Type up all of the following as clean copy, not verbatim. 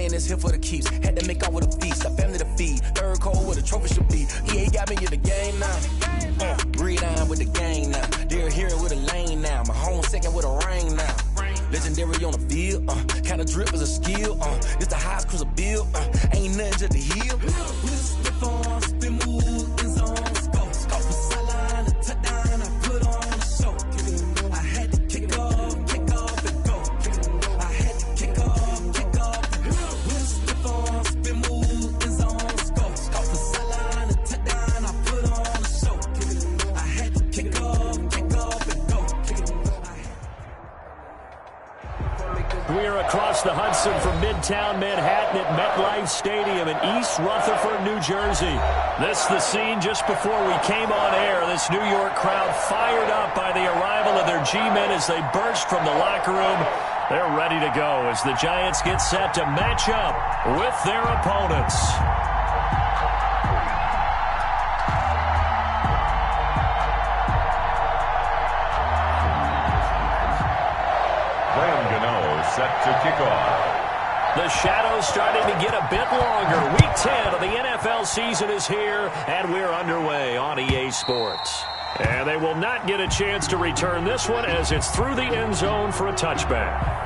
in this here for the keeps. Had to make out with a feast, a family to feed. Third cold where the trophy should be. EA got me in the game now. Breed on with the gang now. They're here with a lane now. My home second with a ring now. Legendary on the field, kinda drip is a skill, it's the highest cruiser bill, ain't nothing just to heal. Slip on, spin move, in zone, scope for sideline, a touchdown, I put on a show. I had to kick off and go. I had to kick off and go. Slip on, spin move, in zone, scope for sideline, a touchdown, I put on a show. I had to kick off and go. We're across the Hudson from Midtown Manhattan at MetLife Stadium in East Rutherford, New Jersey. This the scene just before we came on air. This New York crowd fired up by the arrival of their G-men as they burst from the locker room. They're ready to go as the Giants get set to match up with their opponents. Set to kick off. The shadow's starting to get a bit longer. Week 10 of the NFL season is here, and we're underway on EA Sports. And they will not get a chance to return this one as it's through the end zone for a touchback.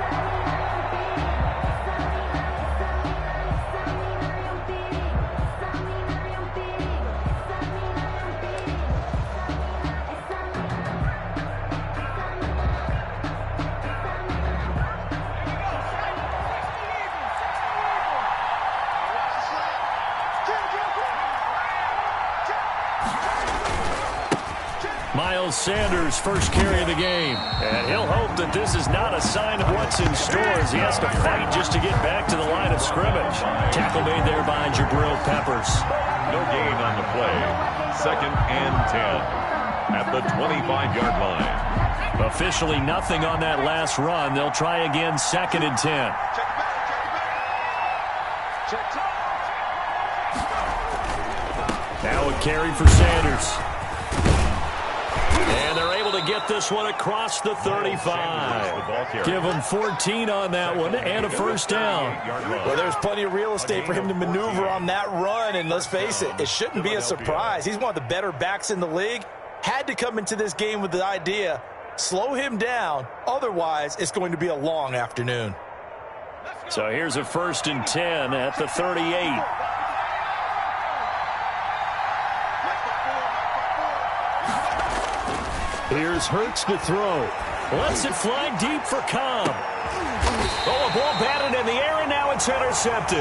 Sanders' first carry of the game. And he'll hope that this is not a sign of what's in store as he has to fight just to get back to the line of scrimmage. Tackle made there by Jabril Peppers. No gain on the play. 2nd and 10 at the 25-yard line. Officially nothing on that last run. They'll try again 2nd and 10. Now a carry for Sanders. And they're able to get this one across the 35. Give him 14 on that one and a first down. Well, there's plenty of real estate for him to maneuver on that run. And let's face it, it shouldn't be a surprise. He's one of the better backs in the league. Had to come into this game with the idea, slow him down. Otherwise, it's going to be a long afternoon. So here's a 1st and 10 at the 38. Here's Hurts to throw. Lets it fly deep for Cobb. Oh, a ball batted in the air, and now it's intercepted.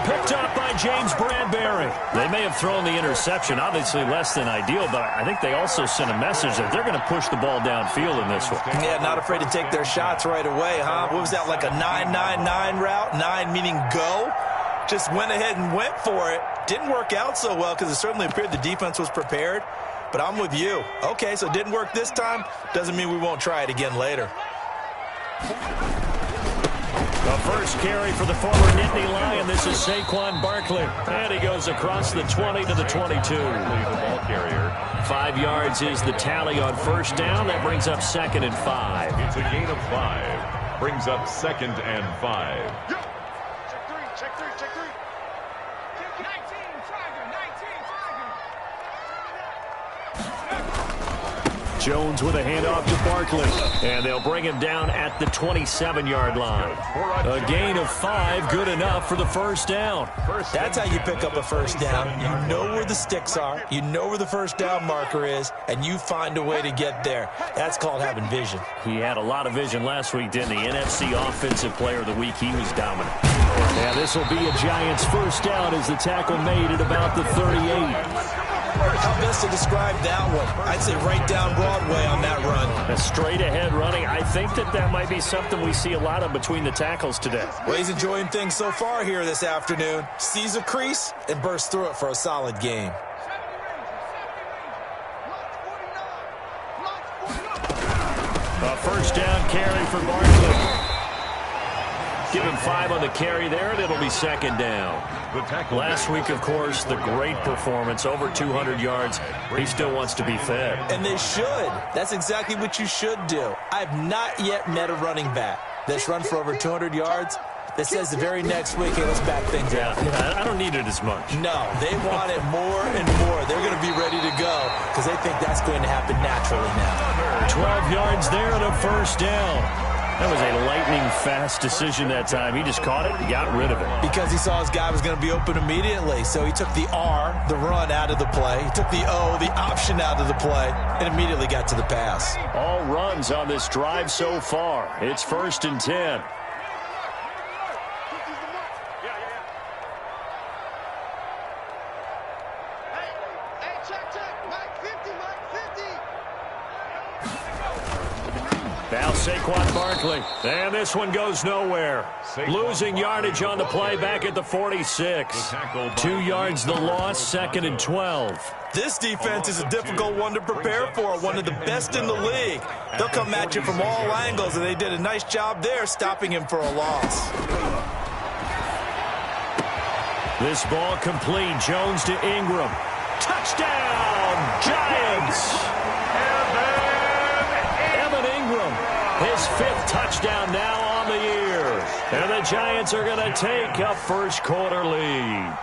Picked up by James Bradbury. They may have thrown the interception, obviously less than ideal, but I think they also sent a message that they're going to push the ball downfield in this one. Yeah, not afraid to take their shots right away, huh? What was that, like a 9-9-9 route? 9 meaning go? Just went ahead and went for it. Didn't work out so well because it certainly appeared the defense was prepared. But I'm with you. Okay, so it didn't work this time. Doesn't mean we won't try it again later. The first carry for the former Nittany Lion. This is Saquon Barkley. And he goes across the 20 to the 22. 5 yards is the tally on first down. That brings up 2nd and 5. It's a gain of 5. Brings up 2nd and 5. Check three. 19, Tiger, 19, Jones with a handoff to Barkley. And they'll bring him down at the 27-yard line. A gain of 5, good enough for the first down. That's how you pick up a first down. You know where the sticks are. You know where the first down marker is. And you find a way to get there. That's called having vision. He had a lot of vision last week, didn't he? NFC Offensive Player of the Week. He was dominant. And this will be a Giants first down as the tackle made at about the 38. How best to describe that one? I'd say right down Broadway on that run. A straight-ahead running. I think that might be something we see a lot of between the tackles today. Well, he's enjoying things so far here this afternoon. Sees a crease and bursts through it for a solid game. A first down carry for Barkley. Give him 5 on the carry there, and it'll be 2nd down. Last week, of course, the great performance, over 200 yards. He still wants to be fed. And they should. That's exactly what you should do. I have not yet met a running back that's run for over 200 yards that says the very next week, hey, let's back things out. Yeah, I don't need it as much. No, they want it more and more. They're going to be ready to go because they think that's going to happen naturally now. 12 yards there and a first down. That was a lightning-fast decision that time. He just caught it and got rid of it. Because he saw his guy was going to be open immediately. So he took the R, the run, out of the play. He took the O, the option, out of the play, and immediately got to the pass. All runs on this drive so far. It's 1st and 10. Now Saquon Barkley. And this one goes nowhere. Losing yardage on the play back at the 46. 2 yards the loss, 2nd and 12. This defense is a difficult one to prepare for, one of the best in the league. They'll come at you from all angles, and they did a nice job there stopping him for a loss. This ball complete. Jones to Ingram. Touchdown, Giants! His 5th touchdown now on the year. And the Giants are going to take a first-quarter lead.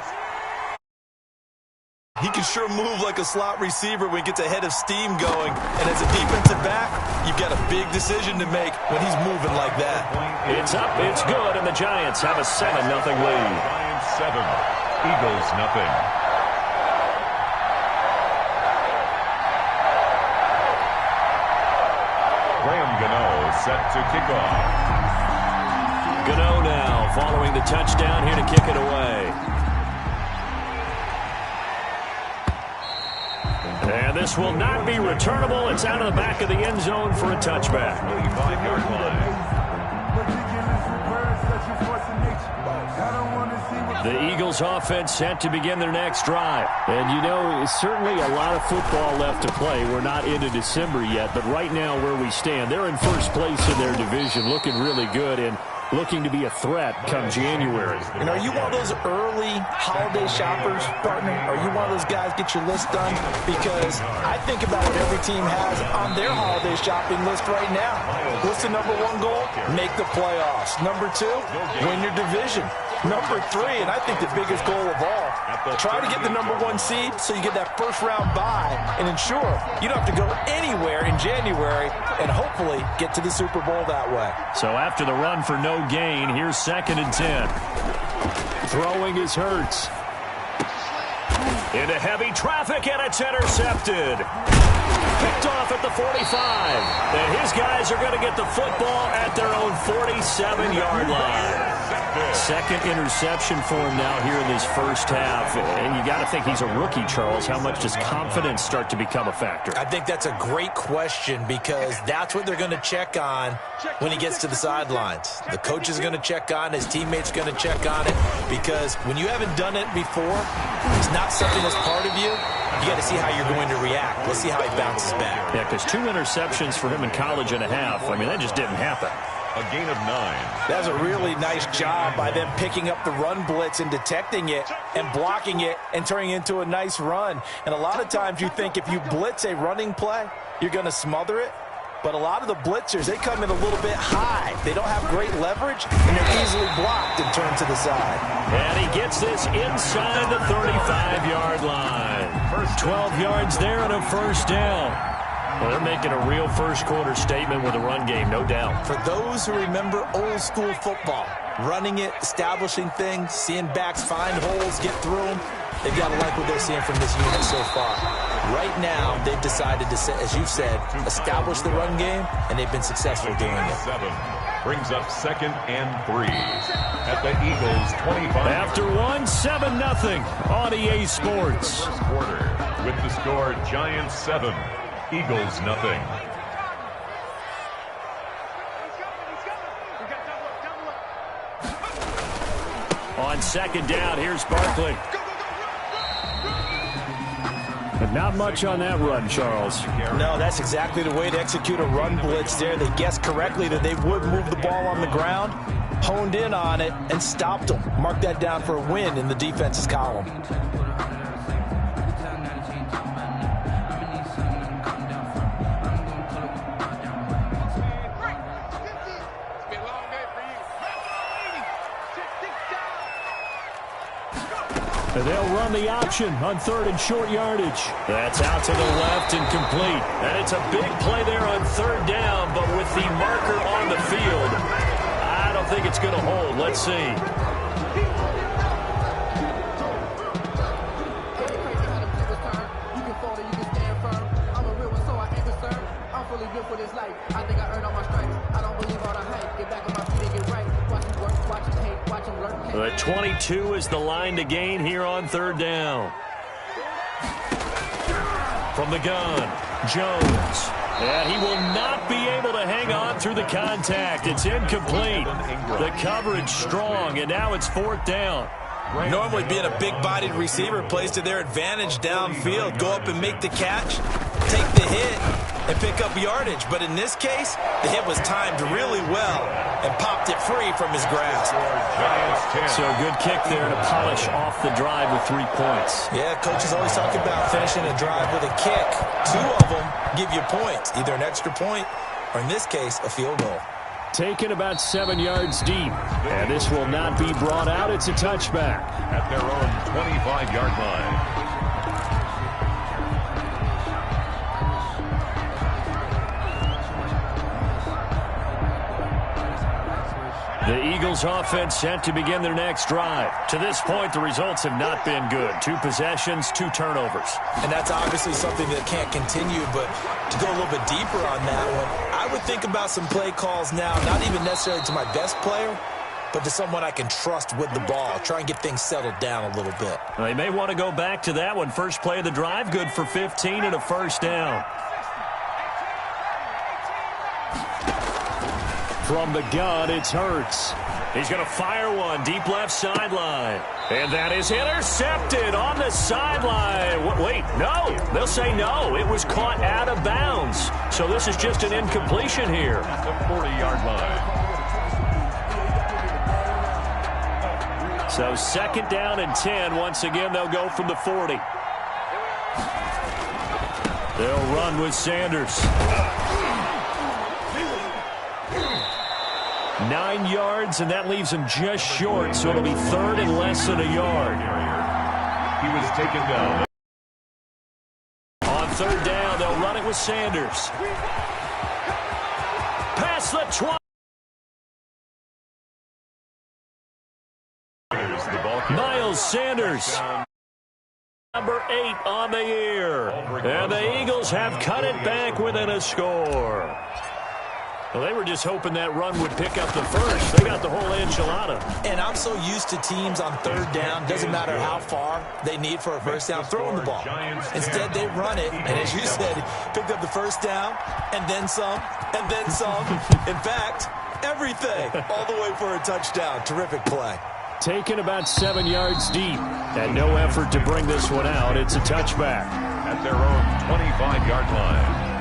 He can sure move like a slot receiver when he gets a head of steam going. And as a defensive back, you've got a big decision to make when he's moving like that. It's up, it's good, and the Giants have a 7-0 lead. Giants 7, Eagles nothing. Set to kick off. Gano now following the touchdown here to kick it away. And this will not be returnable. It's out of the back of the end zone for a touchback. 35-yard line. The Eagles offense set to begin their next drive. And you know, certainly a lot of football left to play. We're not into December yet, but right now where we stand, they're in first place in their division, looking really good and looking to be a threat come January. And are you one of those early holiday shoppers, partner? Are you one of those guys get your list done? Because I think about what every team has on their holiday shopping list right now. What's the number 1 goal? Make the playoffs. Number 2, win your division. Number 3, and I think the biggest goal of all, try to get the number 1 seed so you get that first-round bye and ensure you don't have to go anywhere in January and hopefully get to the Super Bowl that way. So after the run for no gain, here's 2nd and 10. Throwing is Hurts. Into heavy traffic, and it's intercepted. Picked off at the 45. And his guys are going to get the football at their own 47-yard line. 2nd interception for him now here in this first half. And you got to think he's a rookie, Charles. How much does confidence start to become a factor? I think that's a great question because that's what they're going to check on when he gets to the sidelines. The coach is going to check on, his teammates are going to check on it because when you haven't done it before, it's not something that's part of you. You got to see how you're going to react. Let's see how he bounces back. Yeah, because 2 interceptions for him in college and a half. I mean, that just didn't happen. A gain of 9. That's a really nice job by them picking up the run blitz and detecting it and blocking it and turning it into a nice run. And a lot of times you think if you blitz a running play, you're going to smother it. But a lot of the blitzers, they come in a little bit high. They don't have great leverage, and they're easily blocked and turned to the side. And he gets this inside the 35-yard line. 12 yards there and a first down. Well, they're making a real first-quarter statement with a run game, no doubt. For those who remember old-school football, running it, establishing things, seeing backs find holes, get through them, they've got to like what they're seeing from this unit so far. Right now, they've decided to, as you've said, establish the run game, and they've been successful doing it. 7 brings up 2nd and 3 at the Eagles' 25. After 7-0 on EA Sports. First quarter with the score Giants 7, Eagles nothing. On 2nd down, here's Barkley. But not much on that run, Charles. No, that's exactly the way to execute a run blitz there. They guessed correctly that they would move the ball on the ground, honed in on it, and stopped them. Mark that down for a win in the defense's column. And they'll run the option on 3rd and short yardage. That's out to the left and complete. And it's a big play there on 3rd down, but with the marker on the field, I don't think it's going to hold. Let's see. The 22 is the line to gain here on 3rd down. From the gun, Jones. And he will not be able to hang on through the contact. It's incomplete. The coverage strong, and now it's 4th down. Normally being a big-bodied receiver plays to their advantage downfield. Go up and make the catch, take the hit, and pick up yardage. But in this case, the hit was timed really well and popped it free from his grasp. So a good kick there to polish off the drive with 3 points. Yeah, coaches always talk about finishing a drive with a kick. 2 of them give you points, either an extra point or, in this case, a field goal. Taken about 7 yards deep. And this will not be brought out. It's a touchback. At their own 25-yard line. The Eagles offense set to begin their next drive. To this point, the results have not been good. 2 possessions, 2 turnovers. And that's obviously something that can't continue, but to go a little bit deeper on that one, I would think about some play calls now, not even necessarily to my best player, but to someone I can trust with the ball. Try and get things settled down a little bit. They may want to go back to that one. First play of the drive, good for 15 and a 1st down. From the gun, it's Hurts. He's going to fire one deep left sideline. And that is intercepted on the sideline. Wait, no. They'll say no. It was caught out of bounds. So this is just an incompletion here. The 40-yard line. So 2nd down and 10. Once again, they'll go from the 40. They'll run with Sanders. 9 yards, and that leaves him just short, so it'll be 3rd and less than a yard. He was taken down. On 3rd down, they'll run it with Sanders. Past the 20. Miles Sanders. Number 8 on the year. And the Eagles have cut it back within a score. Well, they were just hoping that run would pick up the first. They got the whole enchilada. And I'm so used to teams on 3rd down, doesn't matter how far they need for a 1st down, throwing the ball. Instead, they run it, and as you said, picked up the 1st down, and then some, and then some. In fact, everything, all the way for a touchdown. Terrific play. Taken about 7 yards deep, and no effort to bring this one out. It's a touchback. At their own 25-yard line.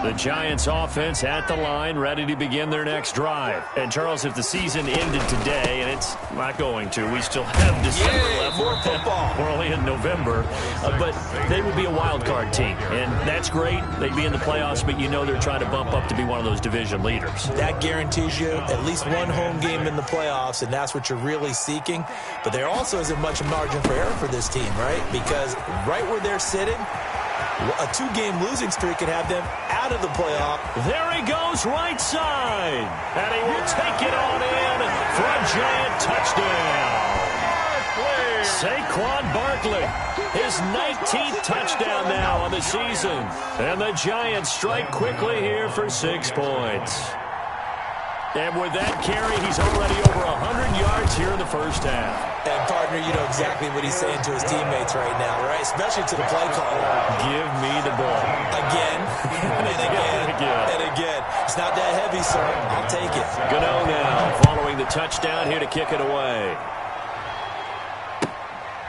The Giants offense at the line, ready to begin their next drive. And, Charles, if the season ended today, and it's not going to, we still have December left. More football. We're only in November. But they would be a wild card team, and that's great. They'd be in the playoffs, but you know they're trying to bump up to be one of those division leaders. That guarantees you at least one home game in the playoffs, and that's what you're really seeking. But there also isn't much margin for error for this team, right? Because right where they're sitting, a 2-game losing streak could have them out of the playoff. There he goes, right side. And he will take it on in for a Giant touchdown. Saquon Barkley, his 19th touchdown now on the season. And the Giants strike quickly here for 6 points. And with that carry, he's already over 100 yards here in the first half. And, partner, you know exactly what he's saying to his teammates right now, right? Especially to the play caller. Give me the ball. Again, and again, and again. It's not that heavy, sir. I'll take it. Gano now following the touchdown here to kick it away.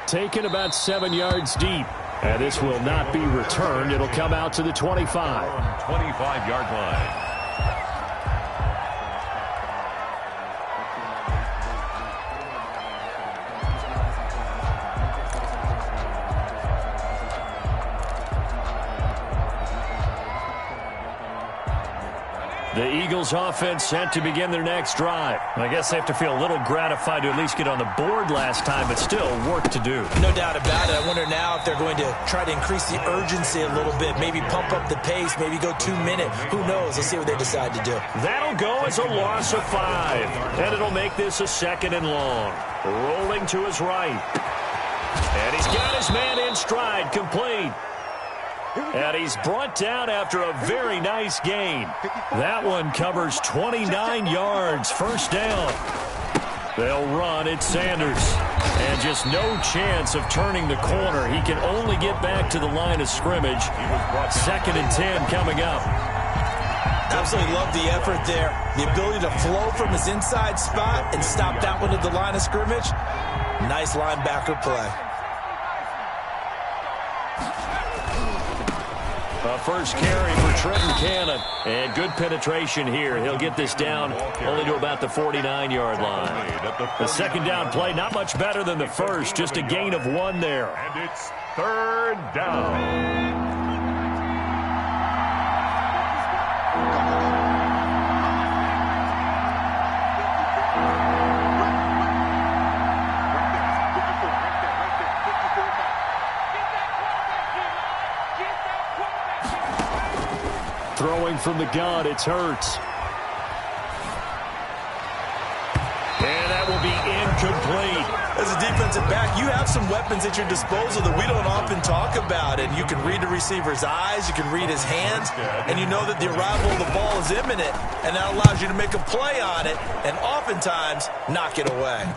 Taken about 7 yards deep. And this will not be returned. It'll come out to the 25. 25-yard line. The Eagles offense set to begin their next drive. I guess they have to feel a little gratified to at least get on the board last time, but still work to do. No doubt about it. I wonder now if they're going to try to increase the urgency a little bit, maybe pump up the pace, maybe go 2 minute. Who knows? Let's see what they decide to do. That'll go as a loss of 5, and it'll make this a 2nd and long. Rolling to his right. And he's got his man in stride, complete. And he's brought down after a very nice gain. That one covers 29 yards, first down. They'll run. It's Sanders. And just no chance of turning the corner. He can only get back to the line of scrimmage. 2nd and 10 coming up. Absolutely love the effort there. The ability to flow from his inside spot and stop that one at the line of scrimmage. Nice linebacker play. First carry for Trenton Cannon. And good penetration here. He'll get this down only to about the 49-yard line. The 2nd down play, not much better than the first. Just a gain of 1 there. And it's 3rd down. Throwing from the gun, it's Hurts. And that will be incomplete. As a defensive back, you have some weapons at your disposal that we don't often talk about. And you can read the receiver's eyes, you can read his hands, and you know that the arrival of the ball is imminent, and that allows you to make a play on it and oftentimes knock it away.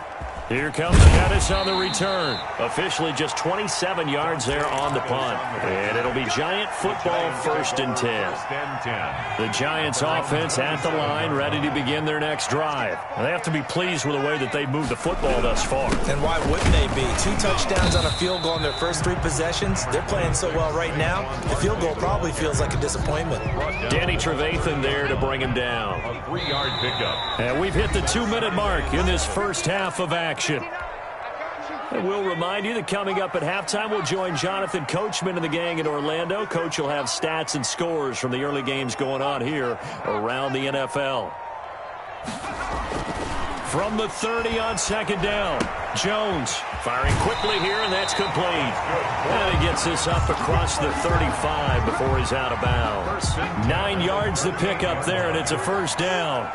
Here comes Pettis on the return. Officially just 27 yards there on the punt. And it'll be Giant football, 1st and 10. The Giants offense at the line, ready to begin their next drive. And they have to be pleased with the way that they've moved the football thus far. And why wouldn't they be? 2 touchdowns on a field goal in their first 3 possessions. They're playing so well right now, the field goal probably feels like a disappointment. Danny Trevathan there to bring him down. A 3-yard pickup. And we've hit the 2-minute mark in this first half of action. And we'll remind you that coming up at halftime, we'll join Jonathan Coachman and the gang in Orlando. Coach will have stats and scores from the early games going on here around the NFL. From the 30 on 2nd down, Jones firing quickly here, and that's complete. And he gets this up across the 35 before he's out of bounds. 9 yards to pick up there, and it's a first down.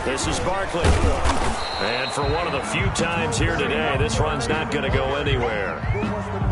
This is Barkley. And for one of the few times here today, this run's not going to go anywhere.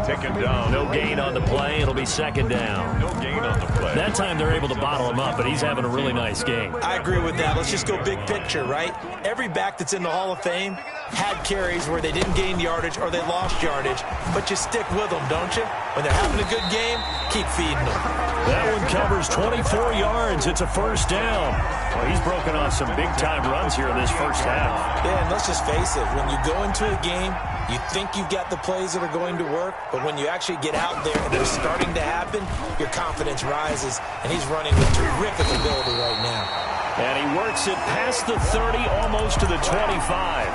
Taken down. No gain on the play. It'll be 2nd down. No gain on the play. That time they're able to bottle him up, but he's having a really nice game. I agree with that. Let's just go big picture, right? Every back that's in the Hall of Fame had carries where they didn't gain yardage or they lost yardage, but you stick with them, don't you? When they're having a good game, keep feeding them. That one covers 24 yards. It's a first down. Well, he's broken off some big-time runs here in this first half. Yeah, and let's just face it. When you go into a game, you think you've got the plays that are going to work, but when you actually get out there and they're starting to happen, your confidence rises, and he's running with terrific ability right now. And he works it past the 30, almost to the 25.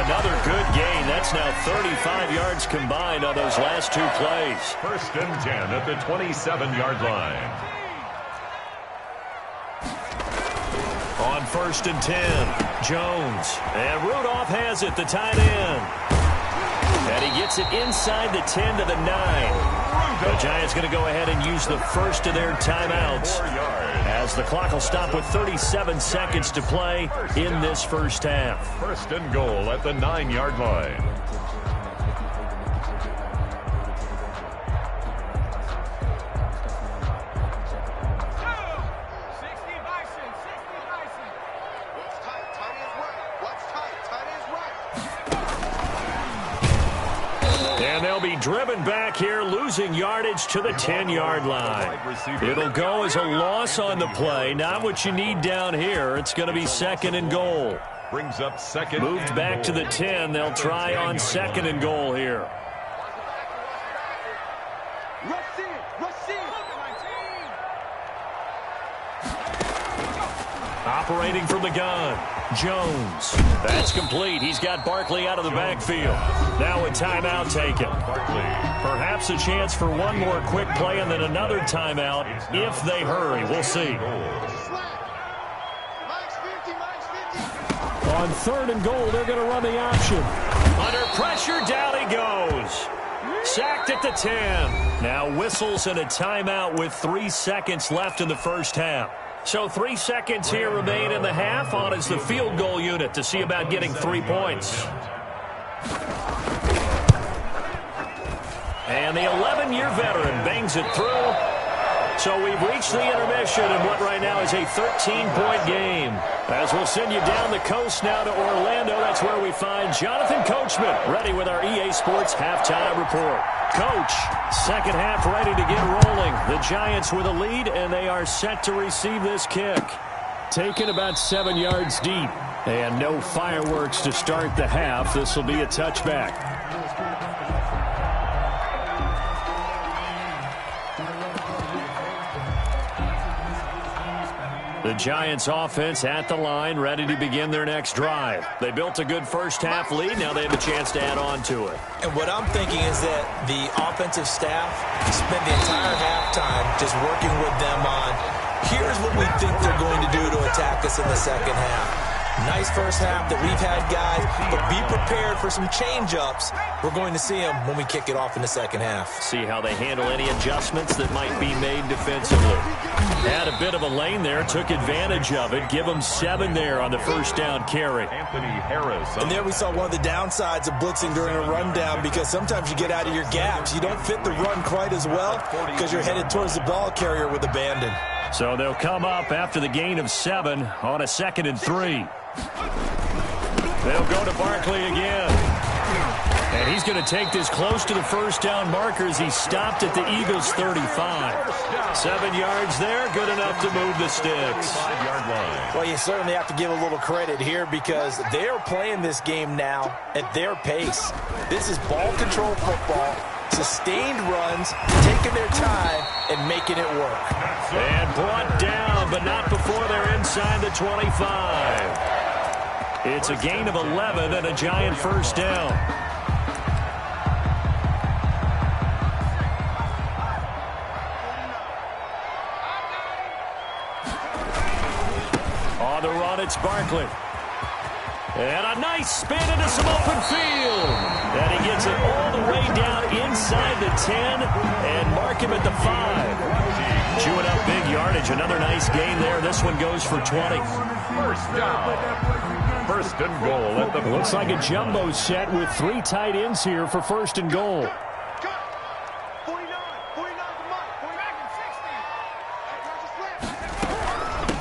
Another good gain. That's now 35 yards combined on those last 2 plays. 1st and 10 at the 27-yard line. On 1st and 10, Jones. And Rudolph has it, the tight end. And he gets it inside the 10 to the 9. The Giants going to go ahead and use the first of their timeouts, as the clock will stop with 37 seconds to play in this first half. 1st and goal at the 9-yard line. And they'll be driven back here, losing yardage to the 10-yard line. It'll go as a loss on the play. Not what you need down here. It's going to be 2nd and goal. Brings up 2nd. Moved back to the 10. They'll try on 2nd and goal here. Operating from the gun, Jones. That's complete. He's got Barkley out of the backfield. Now a timeout taken. Barkley Perhaps a chance for one more quick play and then another timeout if they hurry. We'll see. On 3rd and goal, they're going to run the option. Under pressure, down he goes. Sacked at the 10. Now whistles and a timeout with 3 seconds left in the first half. So 3 seconds here remain in the half. On is the field goal unit to see about getting 3 points. And the 11-year veteran bangs it through. So we've reached the intermission in what right now is a 13-point game. As we'll send you down the coast now to Orlando, that's where we find Jonathan Coachman ready with our EA Sports halftime report. Coach, second half ready to get rolling. The Giants with a lead, and they are set to receive this kick. Taken about 7 yards deep. And no fireworks to start the half. This will be a touchback. The Giants offense at the line, ready to begin their next drive. They built a good first half lead. Now they have a chance to add on to it. And what I'm thinking is that the offensive staff spent the entire halftime just working with them on, here's what we think they're going to do to attack us in the second half. Nice first half that we've had, guys, but be prepared for some change-ups. We're going to see them when we kick it off in the second half. See how they handle any adjustments that might be made defensively. Had a bit of a lane there, took advantage of it. Give them 7 there on the first down carry. Anthony Harris. And there we saw one of the downsides of blitzing during a rundown, because sometimes you get out of your gaps. You don't fit the run quite as well because you're headed towards the ball carrier with abandon. So they'll come up after the gain of 7 on a 2nd and 3. They'll go to Barkley again. And he's going to take this close to the first down markers. He stopped at the Eagles' 35. 7 yards there, good enough to move the sticks. 5-yard line. Well, you certainly have to give a little credit here because they're playing this game now at their pace. This is ball control football, sustained runs, taking their time and making it work. And brought down, but not before they're inside the 25. It's a gain of 11 and a Giant first down. On the run, it's Barkley. And a nice spin into some open field. And he gets it all the way down inside the 10 and mark him at the 5. Chewing up big yardage. Another nice gain there. This one goes for 20. First down. First and goal at the Looks like a jumbo set with 3 tight ends here for first and goal. 49, 49 to Mike, 49 and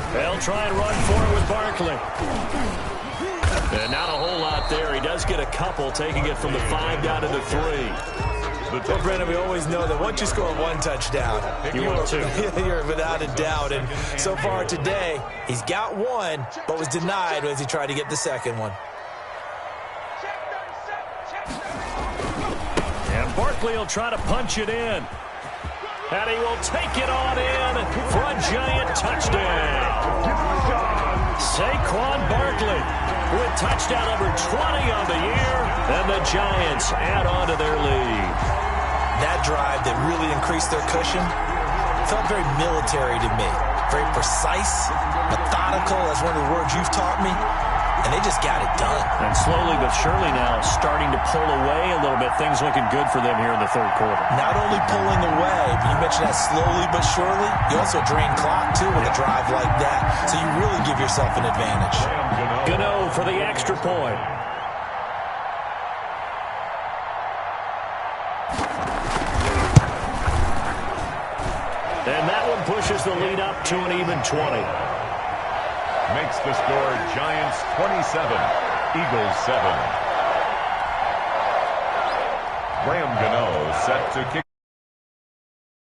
60. They'll try and run for it with Barkley. And not a whole lot there. He does get a couple, taking it from the 5 down to the 3. Well, Brendan, we always know that once you score 1 touchdown, You want 2. you're without a doubt. And so far today, he's got 1, but was denied as he tried to get the second one. And Barkley will try to punch it in. And he will take it on in for a Giant touchdown. Saquon Barkley with touchdown number 20 on the year. And the Giants add on to their lead. That drive that really increased their cushion felt very military to me. Very precise, methodical, that's one of the words you've taught me. And they just got it done. And slowly but surely now starting to pull away a little bit. Things looking good for them here in the third quarter. Not only pulling away, but you mentioned that slowly but surely. You also drain clock, too, with a drive like that. So you really give yourself an advantage. Gano for the extra point. And that one pushes the lead up to an even 20. Makes the score Giants 27, Eagles 7. Graham Gano set to kick.